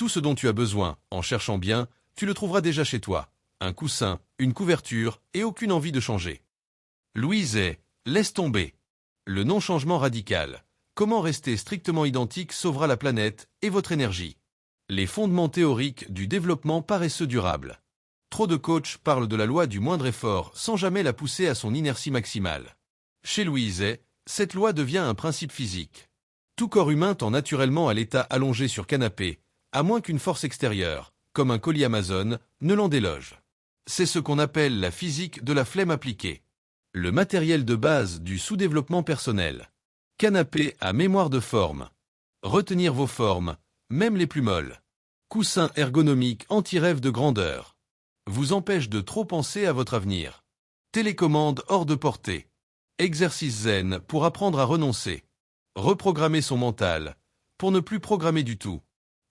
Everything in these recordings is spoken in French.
Tout ce dont tu as besoin, en cherchant bien, tu le trouveras déjà chez toi. Un coussin, une couverture et aucune envie de changer. Louise est « Laisse tomber ». Le non-changement radical. Comment rester strictement identique sauvera la planète et votre énergie. Les fondements théoriques du développement paresseux durable. Trop de coachs parlent de la loi du moindre effort sans jamais la pousser à son inertie maximale. Chez Louise, cette loi devient un principe physique. Tout corps humain tend naturellement à l'état allongé sur canapé, à moins qu'une force extérieure, comme un colis Amazon, ne l'en déloge. C'est ce qu'on appelle la physique de la flemme appliquée. Le matériel de base du sous-développement personnel. Canapé à mémoire de forme. Retenir vos formes, même les plus molles. Coussin ergonomique anti-rêve de grandeur. Vous empêche de trop penser à votre avenir. Télécommande hors de portée. Exercice zen pour apprendre à renoncer. Reprogrammer son mental, pour ne plus programmer du tout.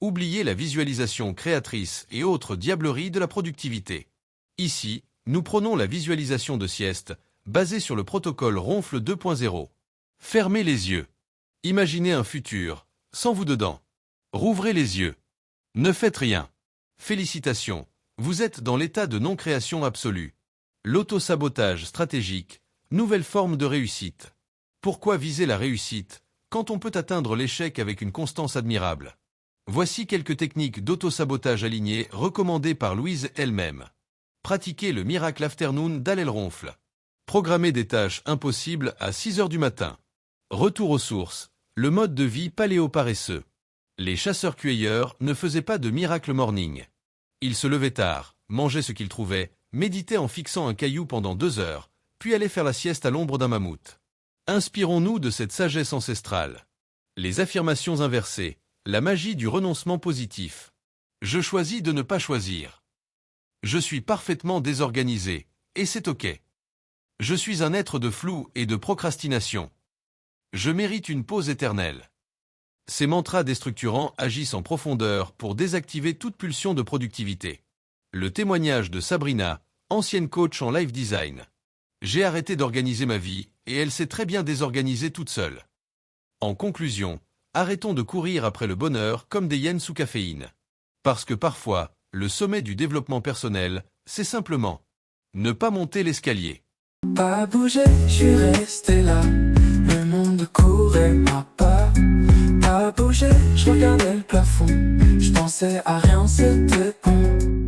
Oubliez la visualisation créatrice et autres diableries de la productivité. Ici, nous prenons la visualisation de sieste, basée sur le protocole Ronfle 2.0. Fermez les yeux. Imaginez un futur, sans vous dedans. Rouvrez les yeux. Ne faites rien. Félicitations, vous êtes dans l'état de non-création absolue. L'auto-sabotage stratégique, nouvelle forme de réussite. Pourquoi viser la réussite, quand on peut atteindre l'échec avec une constance admirable? Voici quelques techniques d'auto-sabotage alignées recommandées par Louise elle-même. Pratiquez le Miracle Afternoon d'Allel Ronfle. Programmez des tâches impossibles à 6 heures du matin. Retour aux sources, le mode de vie paléo-paresseux. Les chasseurs-cueilleurs ne faisaient pas de miracle morning. Ils se levaient tard, mangeaient ce qu'ils trouvaient, méditaient en fixant un caillou pendant 2 heures, puis allaient faire la sieste à l'ombre d'un mammouth. Inspirons-nous de cette sagesse ancestrale. Les affirmations inversées, la magie du renoncement positif. Je choisis de ne pas choisir. Je suis parfaitement désorganisé, et c'est ok. Je suis un être de flou et de procrastination. Je mérite une pause éternelle. Ces mantras déstructurants agissent en profondeur pour désactiver toute pulsion de productivité. Le témoignage de Sabrina, ancienne coach en life design. J'ai arrêté d'organiser ma vie, et elle s'est très bien désorganisée toute seule. En conclusion, arrêtons de courir après le bonheur comme des hyènes sous caféine. Parce que parfois, le sommet du développement personnel, c'est simplement ne pas monter l'escalier. Pas bouger, je suis resté là. Le monde courait à pas. Pas bouger, je regardais le plafond. Je pensais à rien, c'était bon.